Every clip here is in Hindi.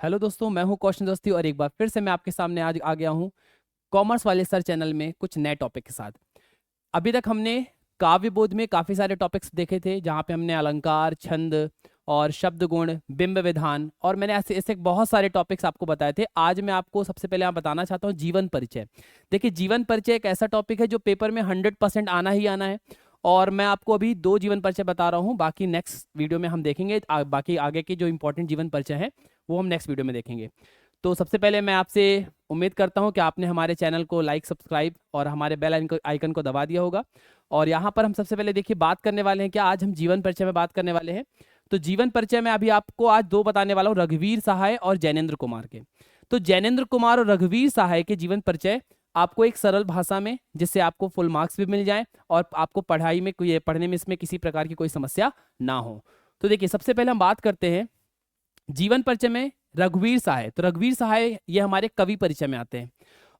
हेलो दोस्तों, मैं हूं कौशन दोस्ती और एक बार फिर से मैं आपके सामने आज आ गया हूं कॉमर्स वाले सर चैनल में कुछ नए टॉपिक के साथ। अभी तक हमने काव्य बोध में काफ़ी सारे टॉपिक्स देखे थे जहां पे हमने अलंकार, छंद और शब्द गुण, बिंब विधान और मैंने ऐसे ऐसे बहुत सारे टॉपिक्स आपको बताए थे। आज मैं आपको सबसे पहले यहाँ बताना चाहता हूँ जीवन परिचय। देखिए, जीवन परिचय एक ऐसा टॉपिक है जो पेपर में 100% आना ही आना है और मैं आपको अभी 2 जीवन परिचय बता रहा हूँ। बाकी नेक्स्ट वीडियो में हम देखेंगे बाकी आगे के जो इंपॉर्टेंट जीवन परिचय है वो हम नेक्स्ट वीडियो में देखेंगे। तो सबसे पहले मैं आपसे उम्मीद करता हूं कि आपने हमारे चैनल को लाइक, सब्सक्राइब और हमारे बेल आइकन को दबा दिया होगा। और यहाँ पर हम सबसे पहले देखिए बात करने वाले हैं क्या, आज हम जीवन परिचय में बात करने वाले हैं। तो जीवन परिचय में अभी आपको आज 2 बताने वाला हूँ, रघुवीर सहाय और जैनेन्द्र कुमार के। तो जैनेन्द्र कुमार और रघुवीर सहाय के जीवन परिचय आपको एक सरल भाषा में, जिससे आपको फुल मार्क्स भी मिल जाए और आपको पढ़ने में इसमें किसी प्रकार की कोई समस्या ना हो। तो देखिए, सबसे पहले हम बात करते हैं जीवन परिचय में रघुवीर सहाय। तो रघुवीर सहाय ये हमारे कवि परिचय में आते हैं।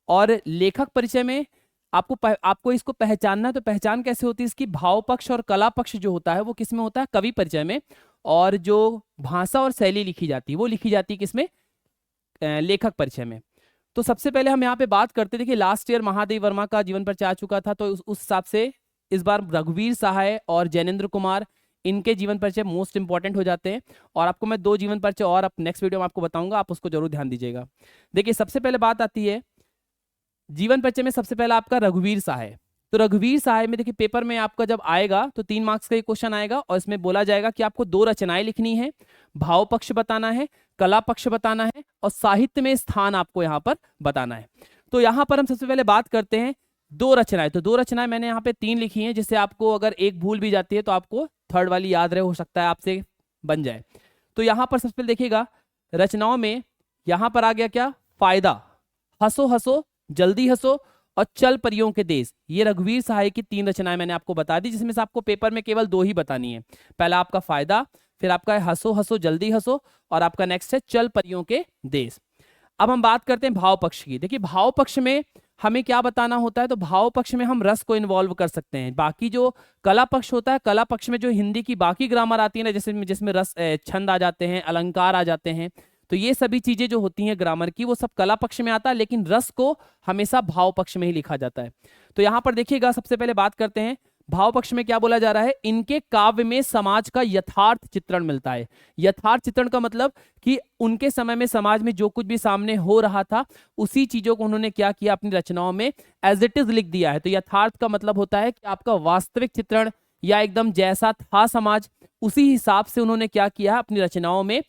और लेखक परिचय में आपको इसको पहचानना, तो पहचान कैसे होती है इसकी, भाव पक्ष और कला पक्ष जो होता है वो किसमें होता है, कवि परिचय में। और जो भाषा और शैली लिखी जाती है वो लिखी जाती है किसमें, लेखक परिचय में। तो सबसे पहले हम यहाँ पे बात करते, देखिए लास्ट ईयर महादेव वर्मा का जीवन परिचय आ चुका था, तो उस हिसाब से इस बार रघुवीर सहाय और जैनेन्द्र कुमार, इनके जीवन परिचय मोस्ट इंपॉर्टेंट हो जाते हैं। और आपको मैं 2 जीवन परिचय और नेक्स्ट वीडियो में आपको बताऊंगा, आप उसको जरूर ध्यान दीजिएगा। देखिए, सबसे पहले बात आती है जीवन परिचय में, सबसे पहला आपका रघुवीर सहाय। तो रघुवीर सहाय में देखिए पेपर में आपका जब आएगा तो 3 मार्क्स का ये क्वेश्चन आएगा और इसमें बोला जाएगा कि आपको 2 रचनाएं लिखनी है, भाव पक्ष बताना है, कला पक्ष बताना है और साहित्य में स्थान आपको यहाँ पर बताना है। तो यहाँ पर हम सबसे पहले बात करते हैं 2 रचनाएं। तो 2 रचनाएं मैंने यहाँ पे 3 लिखी हैं, जिससे आपको अगर एक भूल भी जाती है तो आपको थर्ड वाली याद रहे, हो सकता है आपसे बन जाए। तो यहाँ पर सबसे पहले देखिएगा रचनाओं में यहाँ पर आ गया क्या, फायदा, हंसो हंसो जल्दी हंसो और चल परियों के देश। ये रघुवीर सहाय की 3 रचनाएं मैंने आपको बता दी, जिसमें से आपको पेपर में केवल 2 ही बतानी है। पहला आपका फायदा, फिर आपका है हंसो हंसो जल्दी हंसो और आपका नेक्स्ट है चल परियों के देश। अब हम बात करते हैं भाव पक्ष की। देखिए, भाव पक्ष में हमें क्या बताना होता है, तो भाव पक्ष में हम रस को इन्वॉल्व कर सकते हैं। बाकी जो कला पक्ष होता है, कला पक्ष में जो हिंदी की बाकी ग्रामर आती है ना, जिसमें रस, छंद आ जाते हैं, अलंकार आ जाते हैं, तो ये सभी चीजें जो होती हैं ग्रामर की वो सब कला पक्ष में आता है, लेकिन रस को हमेशा भाव पक्ष में ही लिखा जाता है। तो यहां पर देखिएगा, सबसे पहले बात करते हैं भाव पक्ष में क्या बोला जा रहा है, इनके काव्य में समाज का यथार्थ चित्रण मिलता है। यथार्थ चित्रण का मतलब कि उनके समय में समाज में जो कुछ भी सामने हो रहा था उसी चीजों को उन्होंने क्या किया, अपनी रचनाओं में एज इट इज लिख दिया है। तो यथार्थ का मतलब होता है कि आपका वास्तविक चित्रण या एकदम जैसा था समाज उसी हिसाब से उन्होंने क्या किया है, अपनी रचनाओं में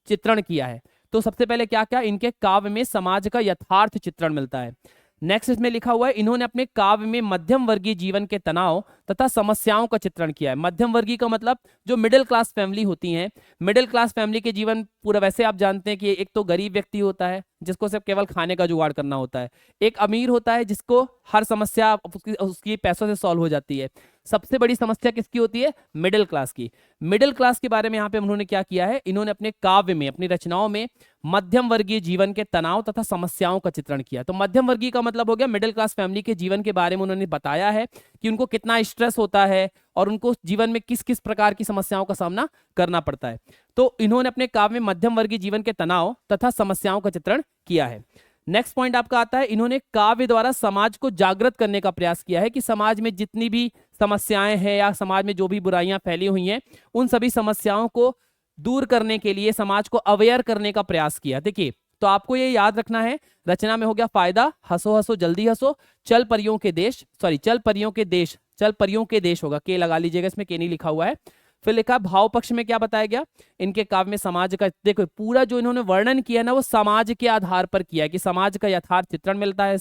चित्रण किया है। तो सबसे पहले क्या क्या, इनके काव्य में समाज का यथार्थ चित्रण मिलता है। नेक्स्ट इसमें लिखा हुआ है, इन्होंने अपने काव्य में मध्यम वर्गीय जीवन के तनाव तथा समस्याओं का चित्रण किया है। मध्यम वर्गीय का मतलब जो मिडिल क्लास फैमिली होती हैं, मिडिल क्लास फैमिली के जीवन पूरा, वैसे आप जानते हैं कि एक तो गरीब व्यक्ति होता है जिसको सिर्फ केवल खाने का जुगाड़ करना होता है, एक अमीर होता है जिसको हर समस्या उसकी पैसों से सॉल्व हो जाती है। सबसे बड़ी समस्या किसकी होती है, मिडिल क्लास की। मिडिल क्लास के बारे में यहाँ पे उन्होंने क्या किया है, इन्होंने अपने काव्य में, अपनी रचनाओं में मध्यम वर्गीय जीवन के तनाव तथा समस्याओं का चित्रण किया। तो मध्यम वर्गीय का मतलब हो गया मिडिल क्लास फैमिली के जीवन के बारे में उन्होंने बताया है कि उनको कितना स्ट्रेस होता है और उनको जीवन में किस किस प्रकार की समस्याओं का सामना करना पड़ता है। तो इन्होंने अपने काव्य में मध्यम वर्गीय जीवन के तनाव तथा समस्याओं का चित्रण किया है। नेक्स्ट पॉइंट आपका आता है, इन्होंने काव्य द्वारा समाज को जागृत करने का प्रयास किया है कि समाज में जितनी भी समस्याएं हैं या समाज में जो भी बुराइयां फैली हुई हैं उन सभी समस्याओं को दूर करने के लिए समाज को अवेयर करने का प्रयास किया। देखिए, तो आपको ये याद रखना है, रचना में हो गया फायदा, हंसो हंसो जल्दी हंसो, चल परियों के देश, चल परियों के देश, चल परियों के देश होगा, के लगा लीजिएगा, इसमें के नहीं लिखा हुआ है। फिर लिखा भाव पक्ष में क्या बताया गया, इनके काव्य में समाज का, देखो पूरा जो इन्होंने वर्णन किया ना वो समाज के आधार पर किया है कि समाज का यथार्थ चित्रण मिलता है।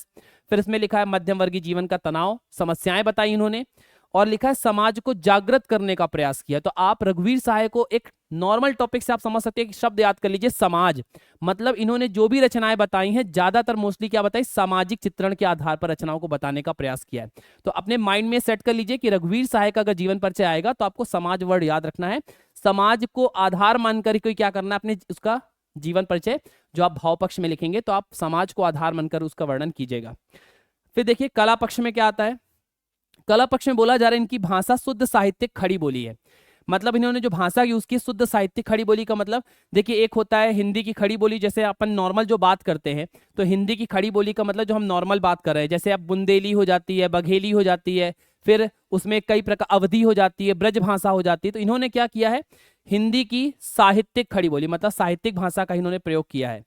फिर इसमें लिखा है मध्यम वर्गीय जीवन का तनाव, समस्याएं बताई इन्होंने, और लिखा है समाज को जागृत करने का प्रयास किया। तो आप रघुवीर सहाय को एक नॉर्मल टॉपिक से आप समझ सकते हैं कि शब्द याद कर लीजिए, समाज, मतलब इन्होंने जो भी रचनाएं बताई हैं ज्यादातर मोस्टली क्या बताई, सामाजिक चित्रण के आधार पर रचनाओं को बताने का प्रयास किया है। तो अपने माइंड में सेट कर लीजिए कि रघुवीर सहाय का अगर जीवन परिचय आएगा तो आपको समाज वर्ड याद रखना है। समाज को आधार मानकर कोई क्या करना है, अपने उसका जीवन परिचय जो आप भाव पक्ष में लिखेंगे तो आप समाज को आधार मानकर उसका वर्णन कीजिएगा। फिर देखिए कला पक्ष में क्या आता है, कला पक्ष में बोला जा रहा है इनकी भाषा शुद्ध साहित्यिक खड़ी बोली है। मतलब इन्होंने जो भाषा यूज की शुद्ध साहित्यिक खड़ी बोली का मतलब, देखिए एक होता है हिंदी की खड़ी बोली, जैसे अपन नॉर्मल जो बात करते हैं, तो हिंदी की खड़ी बोली का मतलब जो हम नॉर्मल बात कर रहे हैं, जैसे अब बुंदेली हो जाती है, बघेली हो जाती है, फिर उसमें कई प्रकार अवधि हो जाती है, ब्रज भाषा हो जाती है। तो इन्होंने क्या किया है, हिंदी की साहित्यिक खड़ी बोली मतलब साहित्यिक भाषा का इन्होंने प्रयोग किया है।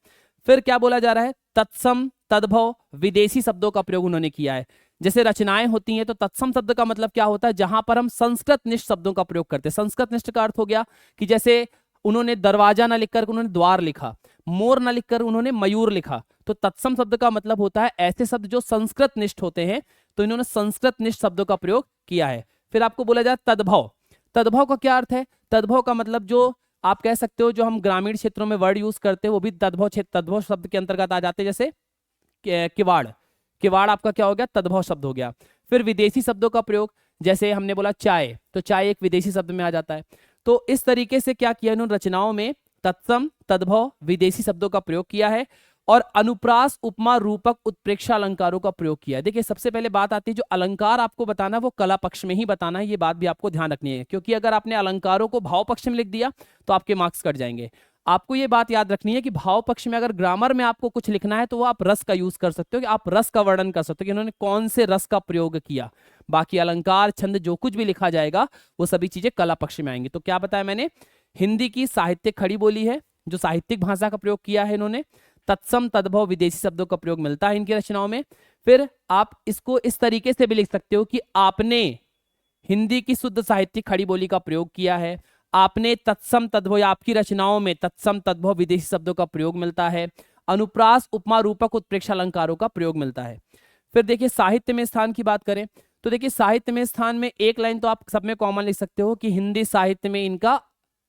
फिर क्या बोला जा रहा है, तत्सम तद्भव विदेशी शब्दों का प्रयोग उन्होंने किया है। जैसे रचनाएं होती हैं तो तत्सम शब्द का मतलब क्या होता है, जहां पर हम संस्कृत निष्ठ शब्दों का प्रयोग करते हैं। संस्कृत निष्ठ का अर्थ हो गया कि जैसे उन्होंने दरवाजा ना लिखकर उन्होंने द्वार लिखा, मोर ना लिखकर उन्होंने मयूर लिखा। तो तत्सम शब्द का मतलब होता है ऐसे शब्द जो संस्कृत निष्ठ होते हैं, तो इन्होंने संस्कृत निष्ठ शब्दों का प्रयोग किया है। फिर आपको बोला जाए तद्भव, तद्भव का क्या अर्थ है, तद्भव का मतलब जो आप कह सकते हो जो हम ग्रामीण क्षेत्रों में वर्ड यूज करते हैं वो भी तद्भव तद्भव शब्द के अंतर्गत आ जाते हैं। जैसे किवाड़, किवाड़ आपका क्या हो गया, तद्भव शब्द हो गया। फिर विदेशी शब्दों का प्रयोग, जैसे हमने बोला चाय, तो चाय एक विदेशी शब्द में आ जाता है। तो इस तरीके से क्या किया इन्होंने रचनाओं में तत्सम तद्भव विदेशी शब्दों का प्रयोग किया है और अनुप्रास उपमा रूपक उत्प्रेक्षा अलंकारों का प्रयोग किया है। देखिए सबसे पहले बात आती है जो अलंकार आपको बताना वो कला पक्ष में ही बताना है, ये बात भी आपको ध्यान रखनी है, क्योंकि अगर आपने अलंकारों को भाव पक्ष में लिख दिया तो आपके मार्क्स कट जाएंगे। आपको ये बात याद रखनी है कि भाव पक्ष में अगर ग्रामर में आपको कुछ लिखना है तो वो आप रस का यूज कर सकते हो, कि आप रस का वर्णन कर सकते हो कि इन्होंने कौन से रस का प्रयोग किया। बाकी अलंकार छंद जो कुछ भी लिखा जाएगा वो सभी चीजें कला पक्ष में आएंगी। तो क्या बताया मैंने, हिंदी की साहित्यिक खड़ी बोली है जो साहित्यिक भाषा का प्रयोग किया है इन्होंने, तत्सम तद्भव विदेशी शब्दों का प्रयोग मिलता है इनकी रचनाओं में। फिर आप इसको इस तरीके से भी लिख सकते हो कि आपने हिंदी की शुद्ध साहित्यिक खड़ी बोली का प्रयोग किया है, आपने तत्सम तद्भव या आपकी रचनाओं में तत्सम तद्भव विदेशी शब्दों का प्रयोग मिलता है, अनुप्रास उपमा रूपक उत्प्रेक्षा अलंकारों का प्रयोग मिलता है। फिर देखिए साहित्य में स्थान की बात करें तो देखिए साहित्य में स्थान में एक लाइन तो आप सब में कॉमन लिख सकते हो कि हिंदी साहित्य में इनका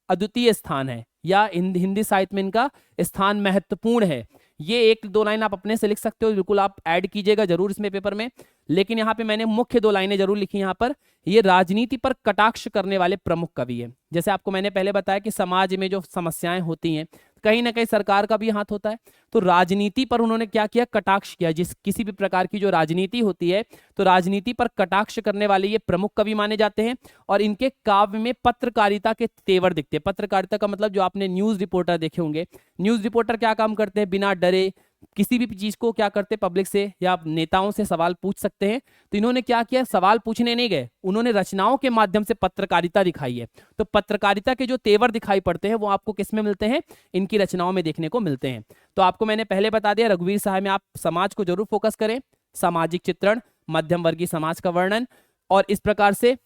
अद्वितीय स्थान है या हिंदी साहित्य में इनका स्थान महत्वपूर्ण है। ये एक दो लाइन आप अपने से लिख सकते हो, बिल्कुल आप ऐड कीजिएगा जरूर इसमें पेपर में, लेकिन यहाँ पे मैंने मुख्य दो लाइनें जरूर लिखी यहाँ पर। ये राजनीति पर कटाक्ष करने वाले प्रमुख कवि हैं। जैसे आपको मैंने पहले बताया कि समाज में जो समस्याएं होती हैं कहीं ना कहीं सरकार का भी हाथ होता है, तो राजनीति पर उन्होंने क्या किया, कटाक्ष किया। जिस किसी भी प्रकार की जो राजनीति होती है तो राजनीति पर कटाक्ष करने वाले ये प्रमुख कवि माने जाते हैं और इनके काव्य में पत्रकारिता के तेवर दिखते हैं। पत्रकारिता का मतलब जो आपने न्यूज रिपोर्टर देखे होंगे, न्यूज रिपोर्टर क्या काम करते हैं, बिना डरे किसी भी चीज को क्या करते, पब्लिक से या नेताओं से सवाल पूछ सकते हैं। तो इन्होंने क्या किया, सवाल पूछने नहीं गए, उन्होंने रचनाओं के माध्यम से पत्रकारिता दिखाई है। तो पत्रकारिता के जो तेवर दिखाई पड़ते हैं वो आपको किस में मिलते हैं, इनकी रचनाओं में देखने को मिलते हैं। तो आपको मैंने पहले बता दिया रघुवीर साहब में आप समाज को जरूर फोकस करें, सामाजिक चित्रण, मध्यम वर्गीय समाज का वर्णन, और इस प्रकार से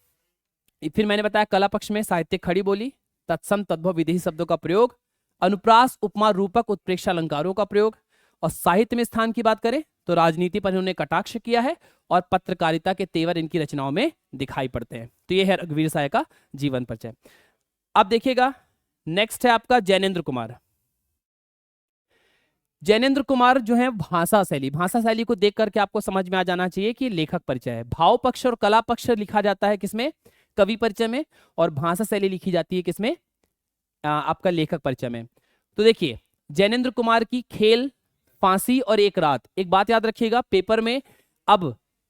फिर मैंने बताया कला पक्ष में साहित्यिक खड़ी बोली, तत्सम तद्भव विदेशी शब्दों का प्रयोग, अनुप्रास उपमा रूपक उत्प्रेक्षा अलंकारों का प्रयोग, और साहित्य में स्थान की बात करें तो राजनीति पर इन्होंने कटाक्ष किया है और पत्रकारिता के तेवर इनकी रचनाओं में दिखाई पड़ते हैं। तो ये है रघुवीर साय का जीवन परिचय। अब देखिएगा नेक्स्ट है आपका जैनेन्द्र कुमार। जैनेन्द्र कुमार जो है भाषा शैली को देख करके आपको समझ में आ जाना चाहिए कि लेखक परिचय है। भाव पक्ष और कला पक्ष लिखा जाता है किसमें, कवि परिचय में, और भाषा शैली लिखी जाती है किसमें, आपका लेखक परिचय में। तो देखिए जैनेन्द्र कुमार की खेल, फांसी और एक रात, एक बात याद रखिएगा पेपर में अब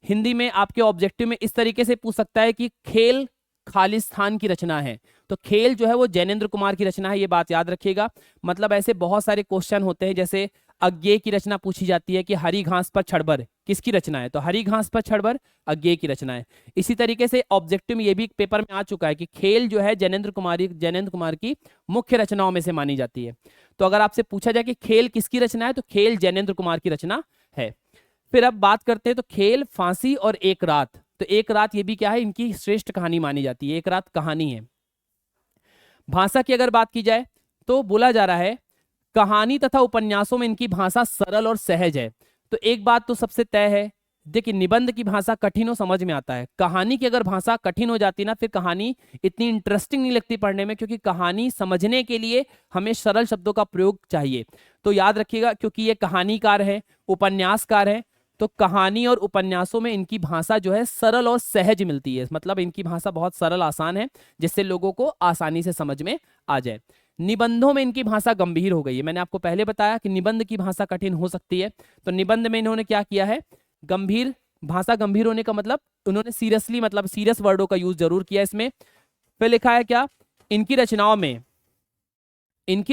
हिंदी में आपके ऑब्जेक्टिव में इस तरीके से पूछ सकता है कि खेल खालिस्तान की रचना है, तो खेल जो है वो जैनेन्द्र कुमार की रचना है, ये बात याद रखिएगा। मतलब ऐसे बहुत सारे क्वेश्चन होते हैं, जैसे अज्ञेय की रचना पूछी जाती है कि हरी घास पर छड़बर किसकी रचना है, तो हरी घास पर छड़बर अज्ञेय की रचना है। इसी तरीके से ऑब्जेक्टिव में ये भी पेपर में आ चुका है कि खेल जो है जैनेन्द्र कुमार की मुख्य रचनाओं में से मानी जाती है। तो अगर आपसे पूछा जाए कि खेल किसकी रचना है तो खेल जैनेन्द्र कुमार की रचना है। फिर अब बात करते हैं तो खेल, फांसी और एक रात, तो एक रात ये भी क्या है, इनकी श्रेष्ठ कहानी मानी जाती है, एक रात कहानी है। भाषा की अगर बात की जाए तो बोला जा रहा है कहानी तथा उपन्यासों में इनकी भाषा सरल और सहज है। तो एक बात तो सबसे तय है, देखिए निबंध की भाषा कठिन हो समझ में आता है, कहानी की अगर भाषा कठिन हो जाती ना फिर कहानी इतनी इंटरेस्टिंग नहीं लगती पढ़ने में, क्योंकि कहानी समझने के लिए हमें सरल शब्दों का प्रयोग चाहिए। तो याद रखिएगा क्योंकि ये कहानीकार है, उपन्यासकार है, तो कहानी और उपन्यासों में इनकी भाषा जो है सरल और सहज मिलती है, मतलब इनकी भाषा बहुत सरल आसान है जिससे लोगों को आसानी से समझ में आ जाए। निबंधों में इनकी भाषा गंभीर हो गई है, मैंने आपको पहले बताया कि निबंध की भाषा कठिन हो सकती है, तो निबंध में इन्होंने क्या किया है, गंभीर भाषा, गंभीर होने का मतलब उन्होंने सीरियसली मतलब सीरियस वर्डों का यूज जरूर किया इसमें। फिर लिखा है क्या इनकी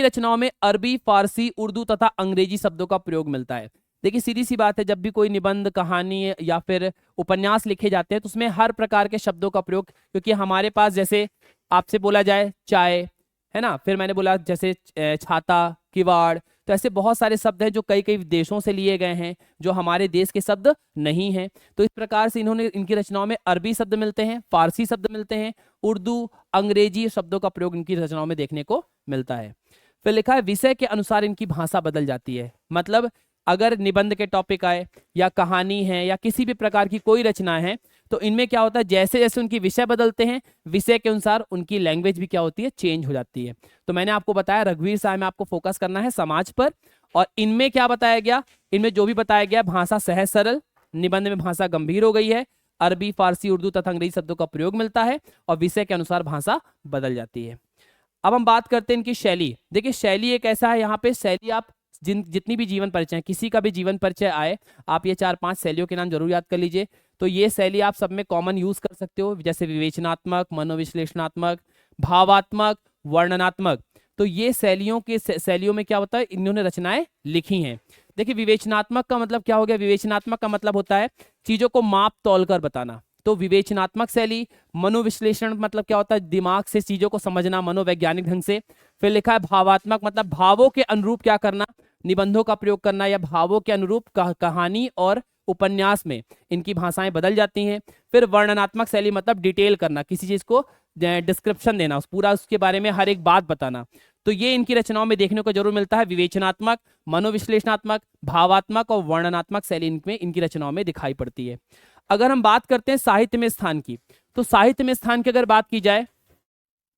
रचनाओं में अरबी, फारसी, उर्दू तथा अंग्रेजी शब्दों का प्रयोग मिलता है। देखिए सीधी सी बात है, जब भी कोई निबंध, कहानी या फिर उपन्यास लिखे जाते हैं तो उसमें हर प्रकार के शब्दों का प्रयोग, क्योंकि हमारे पास जैसे आपसे बोला जाए चाय, है ना, फिर मैंने बोला जैसे छाता, किवाड़, तो ऐसे बहुत सारे शब्द हैं जो कई कई देशों से लिए गए हैं, जो हमारे देश के शब्द नहीं हैं। तो इस प्रकार से इनकी रचनाओं में अरबी शब्द मिलते हैं, फारसी शब्द मिलते हैं, उर्दू, अंग्रेजी शब्दों का प्रयोग इनकी रचनाओं में देखने को मिलता है। फिर लिखा है विषय के अनुसार इनकी भाषा बदल जाती है। मतलब अगर निबंध के टॉपिक आए या कहानी है या किसी भी प्रकार की कोई रचना है, तो इनमें क्या होता है, जैसे जैसे उनकी विषय बदलते हैं, विषय के अनुसार उनकी लैंग्वेज भी क्या होती है, चेंज हो जाती है। तो मैंने आपको बताया रघुवीर साहब में आपको फोकस करना है समाज पर, और इनमें क्या बताया गया, इनमें जो भी बताया गया, भाषा सहज सरल, निबंध में भाषा गंभीर हो गई है, अरबी, फारसी, उर्दू तथा अंग्रेजी शब्दों का प्रयोग मिलता है और विषय के अनुसार भाषा बदल जाती है। अब हम बात करते हैं इनकी शैली। देखिए शैली एक ऐसा है, यहाँ पे शैली आप जितनी भी जीवन परिचय, किसी का भी जीवन परिचय आए, आप ये 4-5 शैलियों के नाम जरूर याद कर लीजिए। तो ये शैली आप सब में कॉमन यूज कर सकते हो, जैसे विवेचनात्मक, मनोविश्लेषणात्मक, भावात्मक, वर्णनात्मक। तो ये शैलियों में क्या होता है, इन्होंने रचनाएं लिखी हैं। देखिए विवेचनात्मक का मतलब क्या हो गया, विवेचनात्मक का मतलब होता है चीजों को माप तौल कर बताना। तो विवेचनात्मक शैली। मनोविश्लेषण मतलब क्या होता है, दिमाग से चीजों को समझना मनोवैज्ञानिक ढंग से। फिर लिखा है भावात्मक, मतलब भावों के अनुरूप क्या करना, निबंधों का प्रयोग करना, या भावों के अनुरूप कहानी और उपन्यास में इनकी भाषाएं बदल जाती हैं। फिर वर्णनात्मक शैली मतलब डिटेल करना, किसी चीज को डिस्क्रिप्शन देना, पूरा उसके बारे में हर एक बात बताना। तो ये इनकी रचनाओं में देखने को जरूर मिलता है। विवेचनात्मक, मनोविश्लेषणात्मक, भावात्मक और वर्णनात्मक शैली इनमें इनकी रचनाओं में दिखाई पड़ती है। अगर हम बात करते हैं साहित्य में स्थान की, तो साहित्य में स्थान की अगर बात की जाए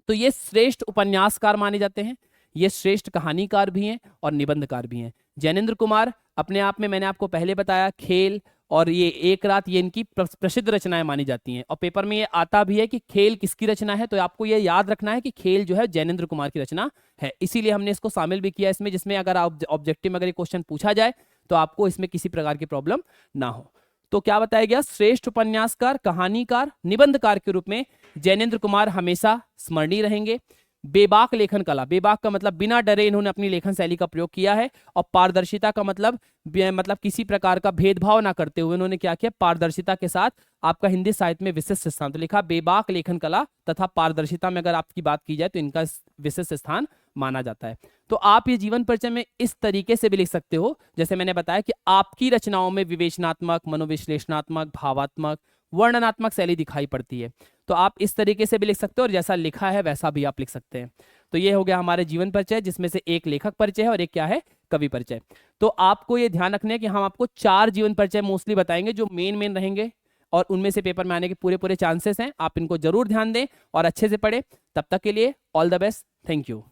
तो ये श्रेष्ठ उपन्यासकार माने जाते हैं, ये श्रेष्ठ कहानीकार भी हैं और निबंधकार भी हैं। जैनेन्द्र कुमार अपने आप में, मैंने आपको पहले बताया, खेल और ये एक रात, ये इनकी प्रसिद्ध रचनाएं मानी जाती हैं। और पेपर में ये आता भी है कि खेल किसकी रचना है, तो आपको ये याद रखना है कि खेल जो है जैनेन्द्र कुमार की रचना है, इसीलिए हमने इसको शामिल भी किया इसमें, जिसमें अगर ऑब्जेक्टिव में अगर ये क्वेश्चन पूछा जाए तो आपको इसमें किसी प्रकार की प्रॉब्लम ना हो। तो क्या बताया गया, श्रेष्ठ उपन्यासकार, कहानीकार, निबंधकार के रूप में जैनेन्द्र कुमार हमेशा स्मरणीय रहेंगे। बेबाक लेखन कला, बेबाक का मतलब बिना डरे इन्होंने अपनी लेखन शैली का प्रयोग किया है। और पारदर्शिता का मतलब किसी प्रकार का भेदभाव ना करते हुए उन्होंने क्या किया, पारदर्शिता के साथ आपका हिंदी साहित्य में विशिष्ट स्थान। तो लिखा बेबाक लेखन कला तथा पारदर्शिता में अगर आपकी बात की जाए तो इनका विशिष्ट स्थान माना जाता है। तो आप ये जीवन परिचय में इस तरीके से भी लिख सकते हो, जैसे मैंने बताया कि आपकी रचनाओं में विवेचनात्मक, मनोविश्लेषणात्मक, भावात्मक, वर्णनात्मक शैली दिखाई पड़ती है। तो आप इस तरीके से भी लिख सकते हो और जैसा लिखा है वैसा भी आप लिख सकते हैं। तो ये हो गया हमारे जीवन परिचय, जिसमें से एक लेखक परिचय है और एक क्या है, कवि परिचय। तो आपको ये ध्यान रखना है कि हम आपको 4 जीवन परिचय मोस्टली बताएंगे जो मेन रहेंगे, और उनमें से पेपर में आने के पूरे चांसेस हैं। आप इनको जरूर ध्यान दें और अच्छे से पढ़ें। तब तक के लिए all the best, thank you.